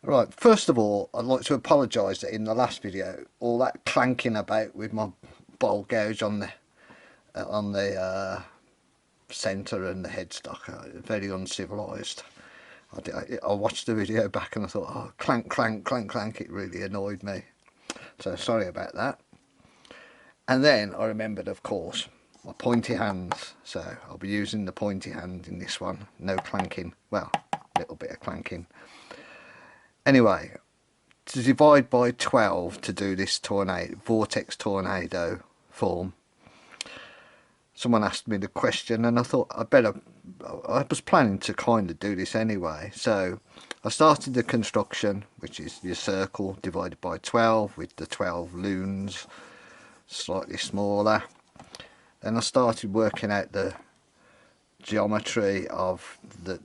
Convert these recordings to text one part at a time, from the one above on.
Right, first of all, I'd like to apologise that in the last video, all that clanking about with my bowl gouge on the centre and the headstock, very uncivilised. I watched the video back and I thought, oh, clank, clank, clank, clank, it really annoyed me. So sorry about that. And then I remembered, of course, my pointy hands. So I'll be using the pointy hand in this one. No clanking. Well, a little bit of clanking. Anyway, to divide by 12 to do this Vortex tornado form, someone asked me the question and I thought I was planning to kind of do this anyway. So I started the construction, which is your circle divided by 12 with the 12 loons slightly smaller. Then I started working out the geometry of the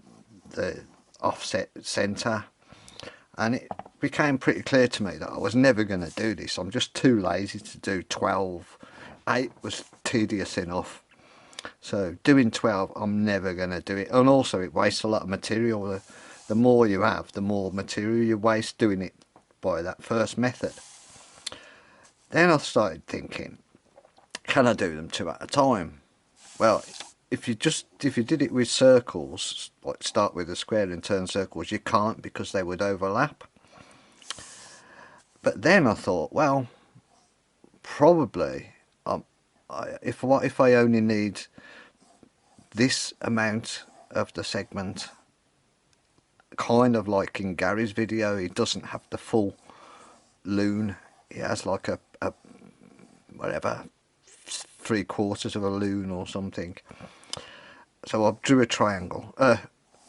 offset centre, and it became pretty clear to me that I was never going to do this. I'm just too lazy to do 12. 8 was tedious enough, so doing 12 I'm never going to do it, and also it wastes a lot of material. The more you have, the more material you waste doing it by that first method. Then I started thinking, can I do them 2 at a time? Well, if you did it with circles, like start with a square and turn circles, you can't, because they would overlap. But then I thought, well, probably if I only need this amount of the segment, kind of like in Gary's video, he doesn't have the full loon. He has like a whatever, 3/4 of a loon or something. So I drew a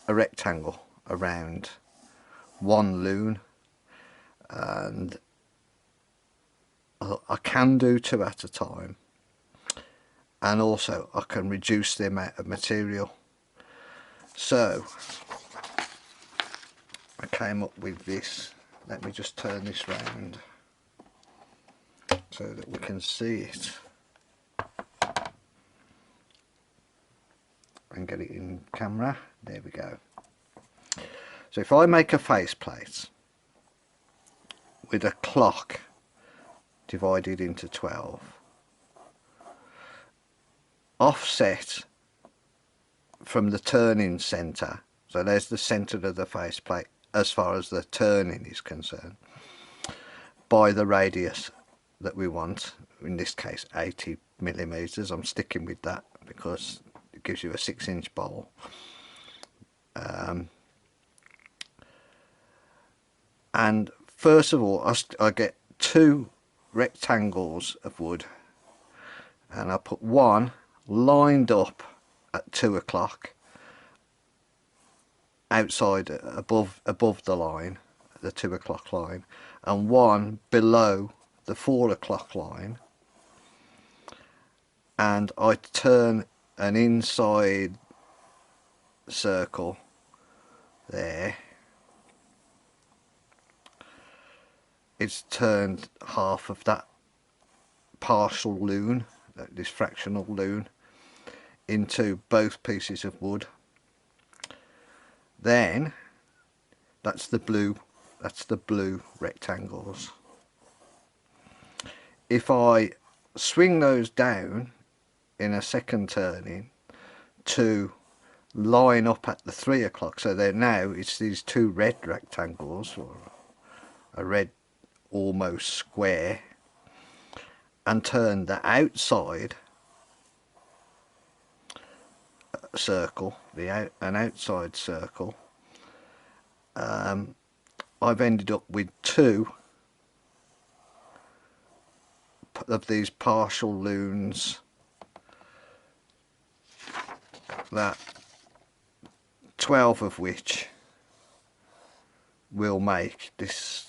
rectangle around one loon, and I can do 2 at a time, and also I can reduce the amount of material. So I came up with this. Let me just turn this round so that we can see it and get it in camera. There we go. So if I make a faceplate with a clock divided into 12, offset from the turning centre, so there's the centre of the faceplate as far as the turning is concerned, by the radius that we want, in this case 80mm. I'm sticking with that because it gives you a 6-inch bowl. And first of all, I get 2 rectangles of wood, and I put one lined up at 2 o'clock outside, above the line, the 2 o'clock line, and one below the 4 o'clock line, and I turn an inside circle there. It's turned half of that partial loon, this fractional loon, into both pieces of wood. Then that's the blue rectangles. If I swing those down in a second turning to line up at the 3 o'clock, so there now it's these 2 red rectangles, or a red almost square, and turn the outside circle, an outside circle, I've ended up with 2 of these partial loons, that 12 of which will make this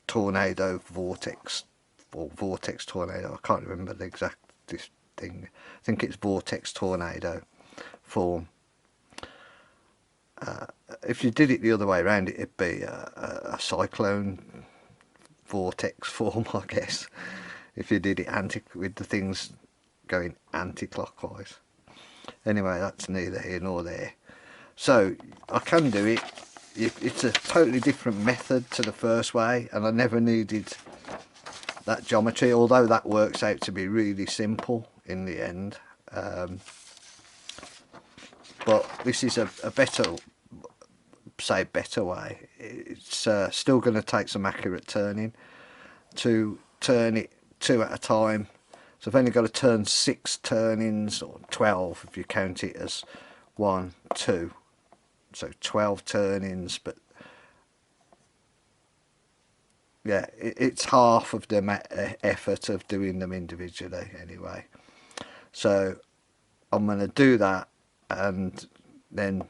tornado vortex, or vortex tornado. I can't remember the exact thing. I think it's vortex tornado form. If you did it the other way around, it'd be a cyclone vortex form, I guess, if you did it with the things going anti-clockwise. Anyway, that's neither here nor there. So I can do it. It's a totally different method to the first way, and I never needed that geometry, although that works out to be really simple in the end. But this is a better, say better way. It's still going to take some accurate turning to turn it 2 at a time. So I've only got to turn 6 turnings, or 12 if you count it as 1, 2. So 12 turnings, but yeah, it's half of the effort of doing them individually anyway. So I'm going to do that, and then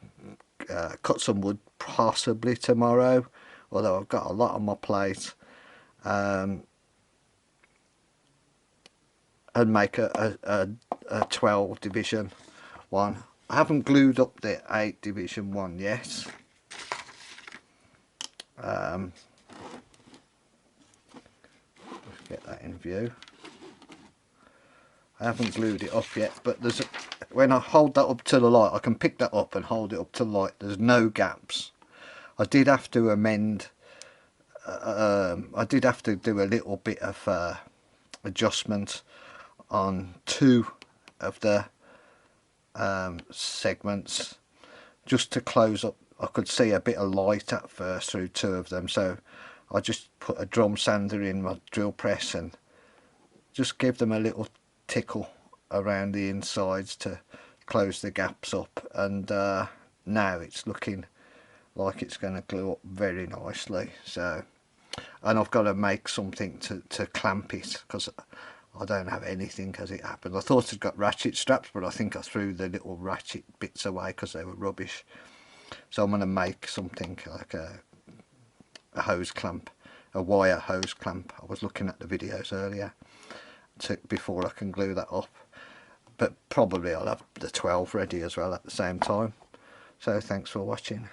cut some wood possibly tomorrow, although I've got a lot on my plate, and make a 12 division one. I haven't glued up the 8 division one yet. Let's get that in view. I haven't glued it up yet, but there's when I hold that up to the light, I can pick that up and hold it up to the light. There's no gaps. I did have to amend. I did have to do a little bit of adjustment on 2 of the segments, just to close up. I could see a bit of light at first through 2 of them, so I just put a drum sander in my drill press and just give them a little tickle around the insides to close the gaps up, and now it's looking like it's going to glue up very nicely. So, and I've got to make something to clamp it, because I don't have anything as it happened. I thought I'd got ratchet straps, but I think I threw the little ratchet bits away because they were rubbish. So I'm going to make something like a hose clamp, a wire hose clamp. I was looking at the videos earlier before I can glue that up, but probably I'll have the 12 ready as well at the same time. So thanks for watching.